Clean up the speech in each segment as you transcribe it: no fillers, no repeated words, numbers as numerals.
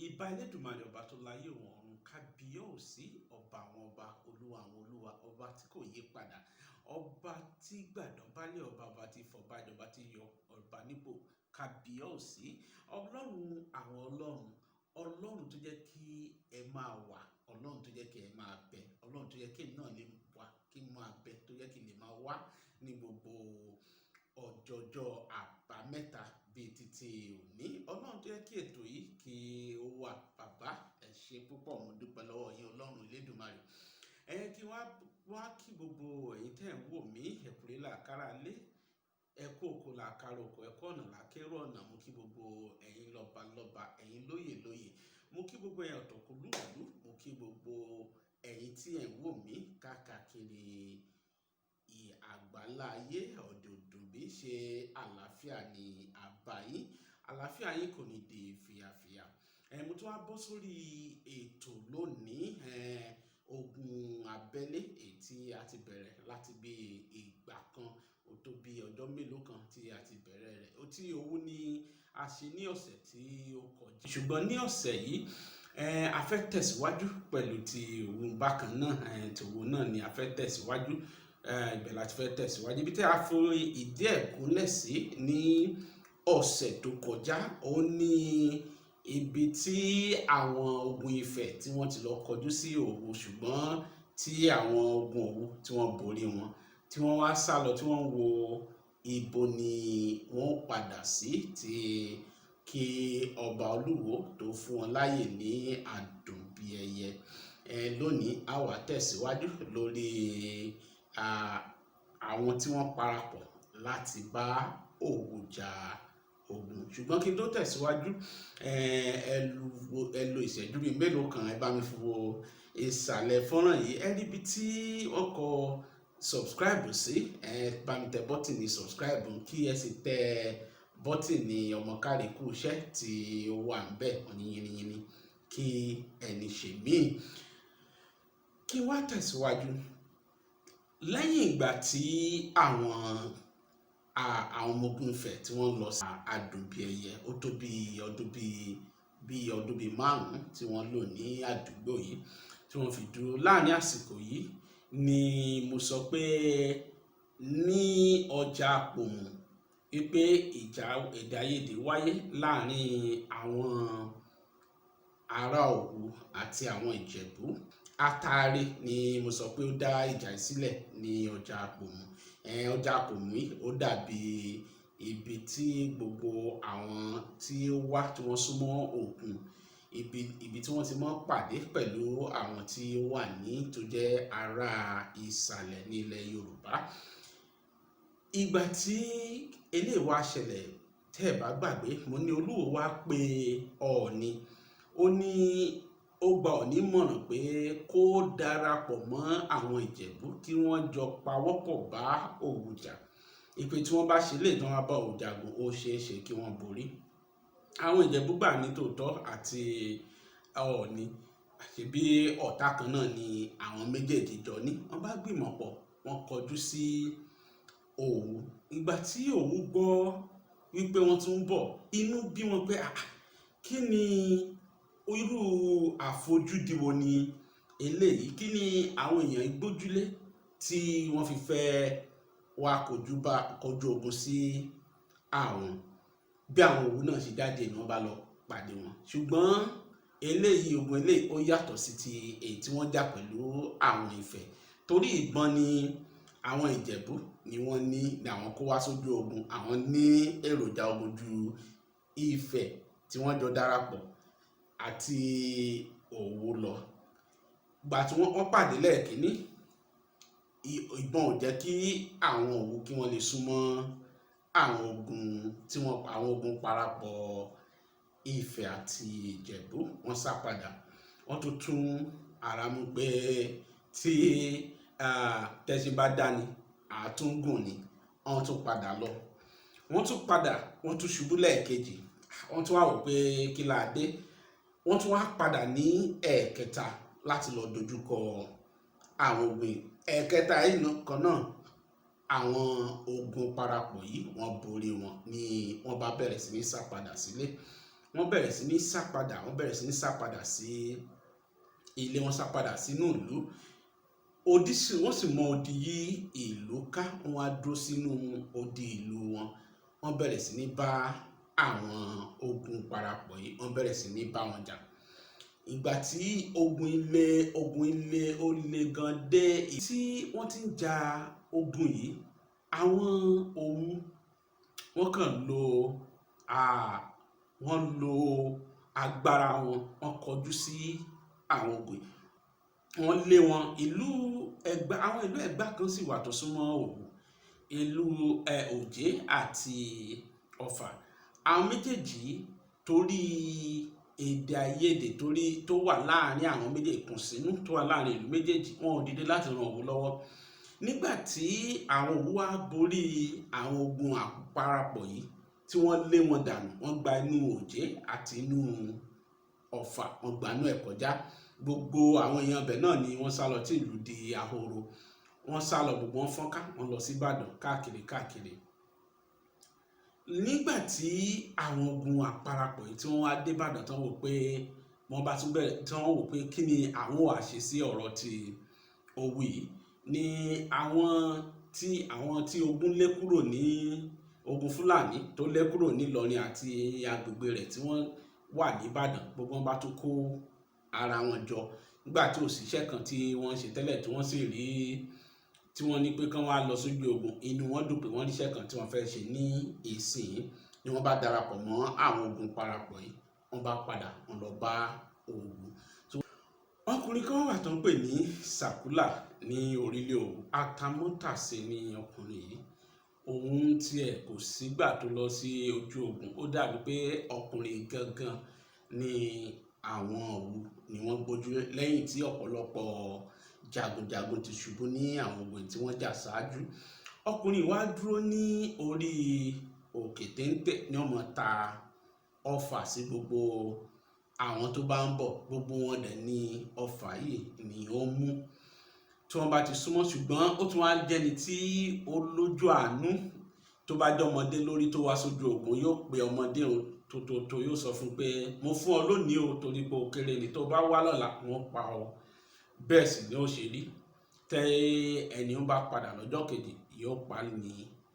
Ìbà Elédùmarè ọba tó láyé òun ọ̀run kábíyèsí ọba àwọn ọba olúwa àwọn olúwa ọba tí kò yí padà ọba tí gbàdán bálẹ̀ ọba tí fọ̀bàjẹ́ ọba tí yọ ọba nípò kábíyèsí ọlọ́run àwọn ọlọ́run tó jẹ́ kí ẹ máa wà ọlọ́run tó jẹ́ kí ẹ máa bẹ ọlọ́run tó jẹ́ kí èmi náà lè wà kí n máa bẹ tó jẹ́ kí n lè máa wá ní gbogbo ọjọ́jọ́ àbámẹ́ta bíi títí òní ọlọ́run tó yẹ kí ètò yìí kí ó wà bàbá ẹ ṣé púpọ̀ mo dúpẹ́ lọ́wọ́ yín ọlọ́run Elédùmarè kí wá kí gbogbo ẹ̀yin tẹ́ ń wò mí ẹ̀kúrẹ́ làkàrà lé ẹ̀kú òkú làkàrà òkú ẹ̀kú ọ̀nà làkérò ọ̀nà mo kí gbogbo ẹ̀yin lọ́balọ́ba ẹ̀yin lóyè mo kí gbogbo ẹ̀yin ọ̀tọ̀kùlùkùlù mo kí gbogbo ẹ̀yin tí ẹ̀ ń wò mí káàkiri àgbáláyé ọ̀dọ̀dọ̀ bí ṣe àlàáfíà ní àbáyín àlàáfíà yín kò ní di fìyàfìyà mo tún wá bọ́ sórí ètò lónìí Ogun Abele èyí tí a ti bẹ̀rẹ̀ láti bí ìgbà kan ó tó bí ọjọ́ mélòó kan tí a ti bẹ̀rẹ̀ rẹ̀ ó tí owó ní a ṣe ní ọ̀sẹ̀ tí ó kọjá ṣùgbọ́n ní ọ̀sẹ̀ yìí a fẹ́ tẹ̀síwájú pẹ̀lú ti òun bákan náà tòun náà ni a fẹ́ tẹ̀síwájú ibẹ̀ láti fẹ́ tẹ̀síwájú ibi tí a fi ìdí ẹ̀ gúnlẹ̀ sí ní ọ̀sẹ̀ tó kọjá ó ní ibi tí àwọn ogun Ifẹ̀ tí wọ́n ti lọ kọjú sí Òwu ṣùgbọ́n tí àwọn ogun Òwu tí wọ́n borí wọn tí wọ́n wá sá lọ tí wọ́n wo ibo ni wọ́n padà sí tí kí ọba Olúwo tó fún wọn láàyè ní Àdùnbíẹyẹ lónìí a wá tẹ̀síwájú lórí àwọn tí wọ́n parapọ̀ láti bá Òwu jà ogun ṣùgbọ́n kí n tó tẹ̀síwájú ẹ lo ìṣẹ́jú bíi mélòó kan ẹ bá mi fi wo ìsàlẹ̀ fọ́nrán yìí ẹ rí ibi tí wọ́n kọ subscribe sí bá mi tẹ bọ́tìnì subscribe kí ẹ sì tẹ bọ́tìnì ọmọ káríkù iṣẹ́ tí ó wà ń bẹ̀ yìnyín kí ẹni ṣe míì kí wá tẹ̀síwájú lẹ́yìn ìgbà tí àwọn ọmọ ogun Ifẹ̀ tí wọ́n lọ sí Àdùnbíẹyẹ ó tó bí ọdún bíi márùn-ún tí wọ́n lò ní àdúgbò yìí tí wọ́n fi dúró láàrin àsìkò yìí ni mo sọ pé ní ọjà Àpòmù wípé èdè-àìyedè wáyé láàrin àwọn ará Òwu àti àwọn Ìjẹ̀bú Atare ni mo sọ pé ó dá ìjà sílẹ̀ ní ọjà Àpòmù ọjà Àpòmù yìí ó dàbí ibi tí gbogbo àwọn tí ó wá tí wọ́n súnmọ́ òkun ibi tí wọ́n ti mọ́ pàdé pẹ̀lú àwọn tí ó wà ní tó jẹ́ ará ìsàlẹ̀ ní ilẹ̀ Yorùbá ìgbà tí eléyìí wá ṣẹlẹ̀ tẹ́ ẹ bá gbàgbé mo ní Olúwo wá pé Ọọ̀ni ó gba Ọọ̀ni mọ̀ràn pé kó darapọ̀ mọ́ àwọn Ìjẹ̀bú kí wọ́n jọ pawọ́pọ̀ bá Òwu jà ìpè tí wọ́n bá ṣe lè tán wá bá Òwu jagun ó ṣeé ṣe kí wọ́n borí àwọn Ìjẹ̀bú gbà ní tòótọ́ àti Ọọ̀ni àti bí ọ̀tá kan náà ni àwọn méjèèjì jọ ní wọ́n bá gbìmọ̀ pọ̀ wọ́n kọjú sí Òwu ìgbà tí Òwu gbọ́ wípé wọ́n tún ń bọ̀ inú bí wọn pé kí ni irú àfojúdi wo ni eléyìí kí ni àwọn èèyàn gbójúlé tí wọ́n fi fẹ́ wá kọjú ogun sí àwọn bí àwọn Òwu náà ṣe jáde ni wọ́n bá lọ pàdé wọn ṣùgbọ́n ogun eléyìí ó yàtọ̀ sí ti èyí tí wọ́n jà pẹ̀lú àwọn Ifẹ̀ torí ìbọn ni àwọn Ìjẹ̀bú ni wọ́n ní àwọn kó wá sójú ogun àwọn ní èròjà ogun ju Ifẹ̀ tí wọ́n jọ darapọ̀ àti Òwu lọ gbà tí wọ́n pàdé lẹ́ẹ̀kínní ìbọn ò jẹ́ kí àwọn Òwu kí wọ́n lè súnmọ́ àwọn ogun parapọ̀ Ifẹ̀ àti Ìjẹ̀bú wọ́n sá padà wọ́n tún ara mú pé tí tẹ́sí bá dání àtúngùn ni wọ́n tún padà lọ wọ́n tún ṣubú lẹ́ẹ̀kejì wọ́n tún wá wò pé kí la dé wọ́n tún wá padà ní ẹ̀ẹ̀kẹta láti lọ dojúkọ àwọn ogun ẹ̀ẹ̀kẹta yìí kan náà àwọn ogun parapọ̀ yìí wọ́n borí wọn ni wọ́n bá bẹ̀rẹ̀ sí ní sá padà sílé wọ́n bẹ̀rẹ̀ sí ní sá padà, sí ilé, wọ́n sá padà sínú ìlú. Wọ́n sì mọ odi yí ìlú ká, wọ́n á dúró sínú odi ìlú wọn. Wọ́n bẹ̀rẹ̀ sí ní bá àwọn ogun parapọ̀ yìí, wọ́n bẹ̀rẹ̀ sí ní bá wọn jà. Ìgbà tí ogun ilé ó le gan dé tí wọ́n ti ń ja ogun yìí, àwọn Òwu wọ́n kàn lo agbára wọn, wọ́n kọjú sí àwọn ogun yìí, wọ́n lé wọn. Àwọn ìlú Ẹ̀gbá kan sì wà tó súnmọ́ Òwu, ìlú Òjé àti Ọ̀fà. Àwọn méjèèjì torí èdè àìyedè tó wà láàrin àwọn méjèèjì, ìkùnsínú tó wà láàrin ìlú méjèèjì, wọn ò dìde láti ran Òwu lọ́wọ́. Nígbà tí àwọn Òwu wá borí àwọn ogun àparapọ̀ yìí tí wọ́n lé wọn dànù, wọ́n gba inú Òjé àti inú Ọ̀fà, wọ́n gba inú ẹ̀ kọjá. Gbogbo àwọn èèyàn ibẹ̀ náà ni wọ́n sá lọ tí ìlú di ahoro. Wọ́n sá lọ, gbogbo wọn fọ́nká, wọ́n lọ sí Ìbàdàn káàkiri. Nígbà tí àwọn ogun àparapọ̀ yìí tí wọ́n wá dé Ìbàdàn tán wò pé wọ́n bá tún bẹ̀rẹ̀, tí wọ́n wò pé kí ni àwọn wá ṣe sí ọ̀rọ̀ ti Òwu yìí, ni àwọn tí ogun lé kúrò ní Ogun Fúlàní tó lé kúrò ní Ìlọrin àti agbègbè rẹ̀ tí wọ́n wà ní Ìbàdàn, gbogbo wọn bá tún kó ara wọn jọ. Nígbà tí òṣìṣẹ́ kan tí wọ́n ṣe tẹ́lẹ̀ tí wọ́n sì rí, tí wọ́n ní pé kán wá lọ sójú ogun, inú wọn dùn pé wọ́n ríṣẹ́ kan tí wọ́n fẹ́ ṣe ní ìsìn, ni wọ́n bá darapọ̀ mọ́ àwọn ogun parapọ̀ yìí, wọ́n bá padà wọ́n lọ bá Òwu. Ọkùnrin kan wà tó ń pè ní Sàkúlà ní orílẹ̀ Òwu. Atamátàsé ni ọkùnrin yìí. Òun tiẹ̀ kò sígbà tó lọ sí ojú ogun. Ó dàbí pé ọkùnrin gangan ni àwọn Òwu ni wọ́n gbójú lẹ́yìn tí ọ̀pọ̀lọpọ̀ jagunjagun ti ṣubú ní àwọn ogun tí wọ́n jà ṣáájú. Ọkùnrin wá dúró ní orí òkè téńté ní ó máa ta ọfà sí gbogbo àwọn tó bá ń bọ̀. Gbogbo wọn dẹ̀ ní ọfà yìí ni ó mú tí wọ́n bá ti súnmọ́, ṣùgbọ́n ó tún wá jẹ́ni tí ó lójú àánú. Tó bá jẹ́ ọmọdé lórí tó wá sójú ogun, yóò pe ọmọdé tó yóò sọ fún pé mo fún ọ lónìí o, torí pé o kéré ni, tó bá wá lọ́la wọ́n pa ọ. Bẹ́ẹ̀ sì ni ó ṣe rí. Tẹ́ ẹni ó bá padà lọ́jọ́ kejì yóò pa ní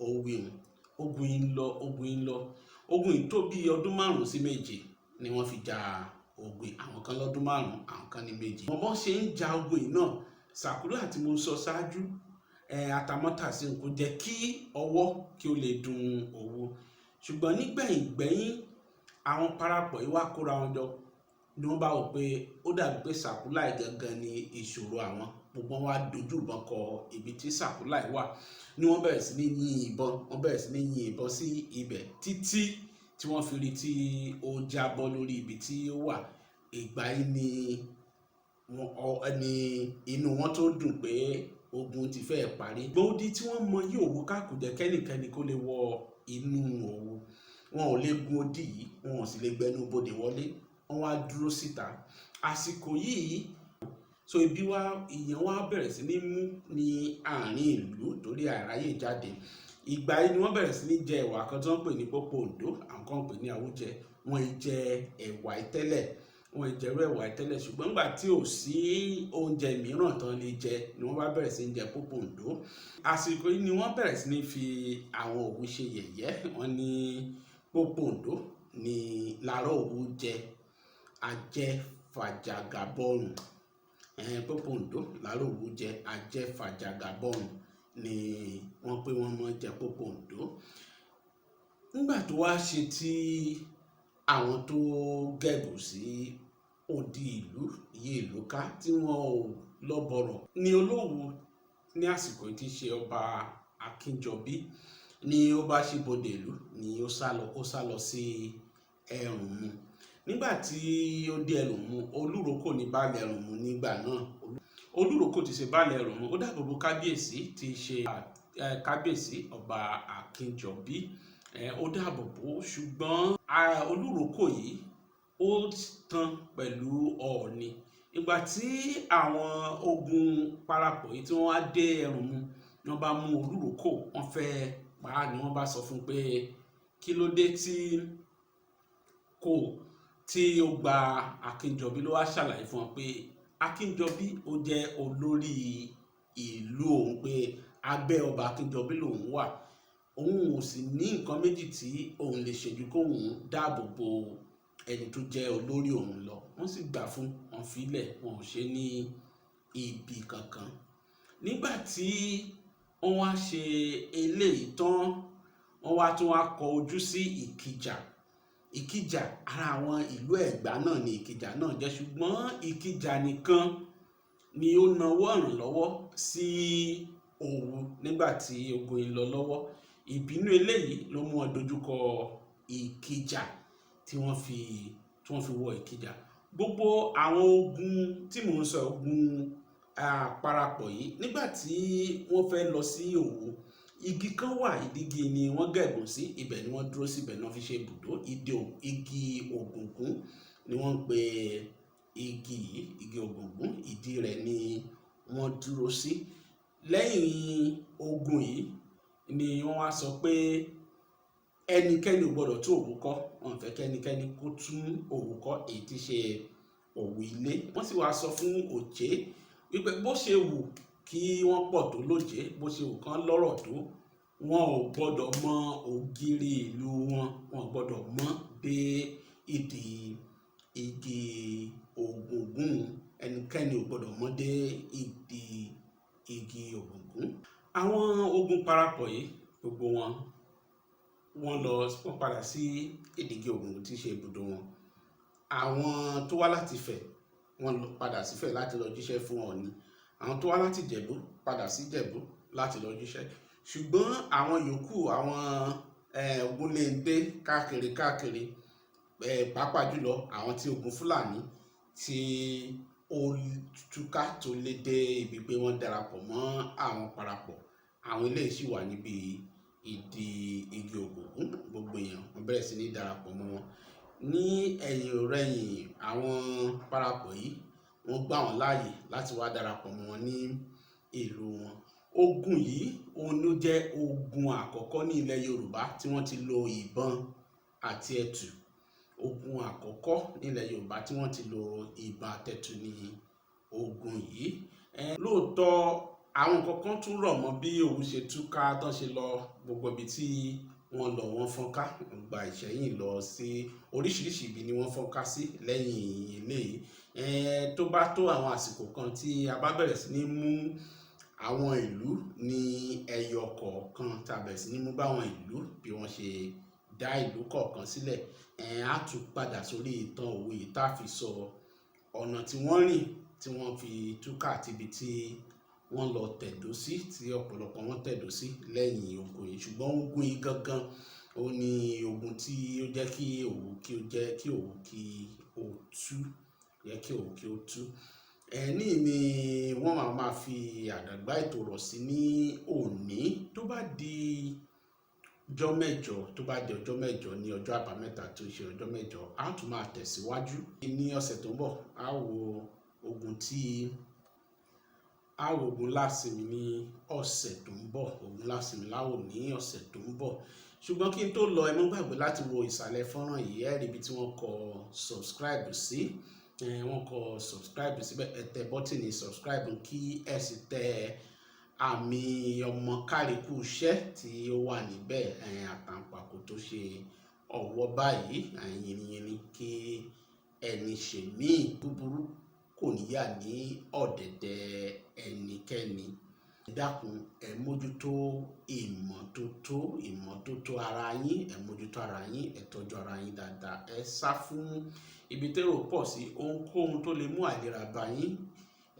òwì wọn. Ogun yìí ń lọ. Ogun yìí tó bí ọdún 5 sí 7 ni wọ́n fi ja ogun. Àwọn kan lọ́dún 5, àwọn kan ní 7. Wọ́n ṣe ń ja ogun yìí náà. Sàkúlà tí mo sọ ṣáájú, Atamátàsé kò jẹ́ kí ọwọ́ kí ó lè dùn Òwu. Ṣùgbọ́n nígbẹ̀yìn àwọn parapọ̀ yìí wá kóra wọn jọ, ni wọ́n bá wò pé ó dàbí pé Sàkúlà gangan ni ìṣòro àwọn. Gbogbo wọn wá dojú ìbọn kọ ibi tí Sàkúlà wà, ni wọ́n bẹ̀rẹ̀ sí ní yin ìbọn sí ibẹ̀ títí tí wọ́n fi rí tí ó jábọ́ lórí ibi tí ó wà. Ìgbà yìí ni inú wọn tó dùn pé ogun ti fẹ́ parí. Gbòdì tí wọ́n mọ yí Òwu ká kò jẹ́ kẹ́nìkẹ́ni kó lè wọ inú Òwu. Wọn ò lè gun odi yìí, wọn ò sì lè gbẹnu bodè wọlé. Wọ́n wá dúró síta. Àsìkò yìí ìyẹn wá bẹ̀rẹ̀ sí ní mú ní àárín ìlú torí àráyè jáde. Ìgbà yìí ni wọ́n bẹ̀rẹ̀ sí ní jẹ ẹ̀wà kan tí wọ́n pè ní pópó Oǹdó, àwọn kan pè ní àwùjẹ. Wọ́n jẹ ẹ̀wà ìtẹ́lẹ̀, ṣùgbọ́n nígbà tí ò sí oúnjẹ mìíràn tán lè jẹ, ni wọ́n bá bẹ̀rẹ̀ sí ní jẹ pópó Oǹdó. Àsìkò yìí ni wọ́n bẹ̀rẹ̀ sí ní fi àwọn Òwu ṣe yẹ̀yẹ́. Wọ́n ní pópó Oǹdó ni lára Òwu jẹ ajẹ́fàjàgàbọ̀rùn. Pópó Oǹdó lára Òwu jẹ ajẹ́fàjàgàbọ̀rùn ni wọ́n pé wọ́n mọ̀ jẹ pópó Oǹdó. Nígbà tó wá ṣe tí àwọn tó gẹ̀gùn sí odi ìlú ká tí wọn ò lọ bọ̀rọ̀, ni Olówu ní àsìkò tí ṣe ọba Akínjọbí ni ó bá ṣíbodè ìlú, ni ó sá lọ sí Ẹrùnmu. Nígbà tí ó dé Ẹrùnmu, Olúrókò ní baálẹ̀ Ẹrùnmu nígbà náà. Olúrókò ti ṣe baálẹ̀ Ẹrùnmu, ó dáàbò bo kábíyèsí tí ṣe kábíyèsí ọba Akínjọbí. Ó dáàbò bò, ṣùgbọ́n Olúrókò yìí ó tán pẹ̀lú Ọọ̀ni. Ìgbà tí àwọn ogun parapọ̀ yìí tí wọ́n wá dé Ẹrùnmu, ni wọ́n bá mú Olúrókò, wọ́n fẹ́ pa á, ni wọ́n bá sọ fún pé kí ló dé tí kò tí ó gba Akínjọbí ló wá ṣàlàyé fún wọn pé Akínjọbí ó jẹ́ olórí ìlú òun, pé abẹ́ ọba Akínjọbí lòun wà, òun ò sì ní nǹkan méjì tí òun lè ṣe ju kóun dáàbò bo ẹni tó jẹ́ olórí òun lọ. Wọ́n sì gbà fún wọn filẹ̀, wọn ò ṣe ní ibi kankan. Nígbà tí wọ́n wá ṣe eléyìí tán, wọ́n wá tún wá kọ ojú sí Ìkìjà. Ara àwọn ìlú Ẹ̀gbá náà ni Ìkìjà náà jẹ́, ṣùgbọ́n Ìkìjà nìkan ni ó nawọ́ ìrànlọ́wọ́ sí Òwu nígbà tí ogun yìí lọ lọ́wọ́. Ìbínú eléyìí ló mú wọn dojúkọ Ìkìjà tí wọ́n fi wọ Ìkìjà. Gbogbo àwọn ogun tí mò ń sọ, ogun àparapọ̀ yìí, nígbà tí wọ́n fẹ́ lọ sí Òwu, igi kan wà, ìdígi ni wọ́n gẹ̀gùn sí, ibẹ̀ ni wọ́n dúró sí, ibẹ̀ náà fi ṣe ibùdó. Igi Ògùngún ni wọ́n ń pe igi yìí, igi Ògùngún, ìdí rẹ̀ ni wọ́n dúró sí. Lẹ́yìn ogun yìí ni wọ́n wá sọ pé ẹnikẹ́ni ò gbọdọ̀ tún Òwu kọ́, wọn fẹ́ kẹ́nikẹ́ni kó tún Òwu kọ́, èyí tí ṣe Òwu ilé. Wọ́n sì wá sọ fún Òjé wípé bó ṣe wù kí wọ́n pọ̀ tó lójé, bó ṣe wù kán lọ́rọ̀ tó, wọn ò gbọdọ̀ mọ ògiri ìlú wọn, wọn ò gbọdọ̀ mọ dé ìdí igi Ògùngún, ẹnikẹ́ni ò gbọdọ̀ mọ dé ìdí igi Ògùngún. Àwọn ogun parapọ̀ yìí gbogbo wọ́n padà sí ìdígi Ògùngún tí í ṣe ibùdó wọn. Àwọn tó wá láti Ifẹ̀ wọ́n padà sí Ifẹ̀ láti lọ jíṣẹ́ fún Ọọ̀ni. Àwọn tó wá láti Ìjẹ̀bú padà sí Ìjẹ̀bú láti lọ jíṣẹ́. Ṣùgbọ́n àwọn yòókù, àwọn Ògúnléndé káàkiri pàápàá jùlọ àwọn tí ogun Fúlàní tí ó túká tó lé dé ibi pé wọ́n darapọ̀ mọ́ àwọn parapọ̀, àwọn eléyìí sì wà níbi ìdí igi Ògùngún. Gbogbo èèyàn wọ́n bẹ̀rẹ̀ sí ní darapọ̀ mọ́ wọn. Ní ẹ̀yìn ọ̀rẹ̀yìn àwọn parapọ̀ yìí, wọ́n gbà wọ́n láàyè láti wá darapọ̀ mọ́ wọn ní ìlú wọn. Ogun yìí òun ló jẹ́ ogun àkọ́kọ́ ní ilẹ̀ Yorùbá tí wọ́n ti lo ìbọn àti ẹ̀tù. Ogun àkọ́kọ́ nílẹ̀ Yorùbá tí wọ́n ti lo ìbọn àtẹ̀tù ní ogun yìí. Lóòótọ́ àwọn kankan tún rọ̀ mọ́ bí Òwu ṣe túká tán ṣe lọ, gbogbo ibi tí wọ́n lọ wọ́n fọ́nká, gba Ìṣẹ̀yìn lọ sí oríṣiríṣi ibi ni wọ́n fọ́nká sí lẹ́yìn eléyìí. Tó bá tó àwọn àsìkò kan tí a bá bẹ̀rẹ̀ sí ní mú àwọn ìlú ní ẹyọ kọ̀ọ̀kan, tá a bẹ̀rẹ̀ sí ní mú báwọn ìlú bí wọ́n ṣe dá ìlú kọ̀ọ̀kan sílẹ̀, á tún padà sórí ìtàn Òwu yìí tá a fi sọ ọ̀nà tí wọ́n rìn tí wọ́n fi túká àti ibi tí wọ́n lọ tẹ̀dó sí, tí ọ̀pọ̀lọpọ̀ wọn tẹ̀dó sí lẹ́yìn ogun yìí. Ṣùgbọ́n ogun yìí gangan ó ní ogun tí ó jẹ́ kí Òwu tú. Ní ni wọ́n máa fi àdàgbà ètò rọ̀ sí ní òní. Tó bá di ọjọ́ mẹ́jọ ní ọjọ́ àbámẹ́ta tó ṣe ọjọ́ mẹ́jọ, a tún máa tẹ̀síwájú. Ní ọ̀sẹ̀ tó ń bọ̀, a wo ogun Láàsìmí ní ọ̀sẹ̀ tó ń bọ̀. Ogun Láàsìmí láwò ní ọ̀sẹ̀ tó ń bọ̀. Ṣùgbọ́n kí n tó lọ, ẹ má gbàgbé láti wo ìsàlẹ̀ fọ́nrán yìí, ẹ rí ibi tí wọ́n kọ subscribe sí. Wọ́n kọ subscribe síbẹ̀, ẹ tẹ bọ́tìnì subscribe kí ẹ sì tẹ àmì ọmọ káríkù iṣẹ́ tí ó wà níbẹ̀, àtàǹpàkò tó ṣe ọwọ́ báyìí, yìnyín kí ẹni ṣèmí búburú kò níyà ní ọ̀dẹ̀dẹ̀ ẹnikẹ́ni. Ẹ dákun, ẹ mójútó ìmọ́tótó ara yín, ẹ mójútó ara yín, ẹ tọ́jú ara yín dáadáa, ẹ sá fún ibi térò pọ̀ sí, ohunkóhun tó lè mú àìlera bá yín,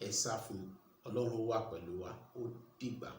ẹ sá fún. Ọlọ́run wà pẹ̀lú wa. Ó dìgbà kan.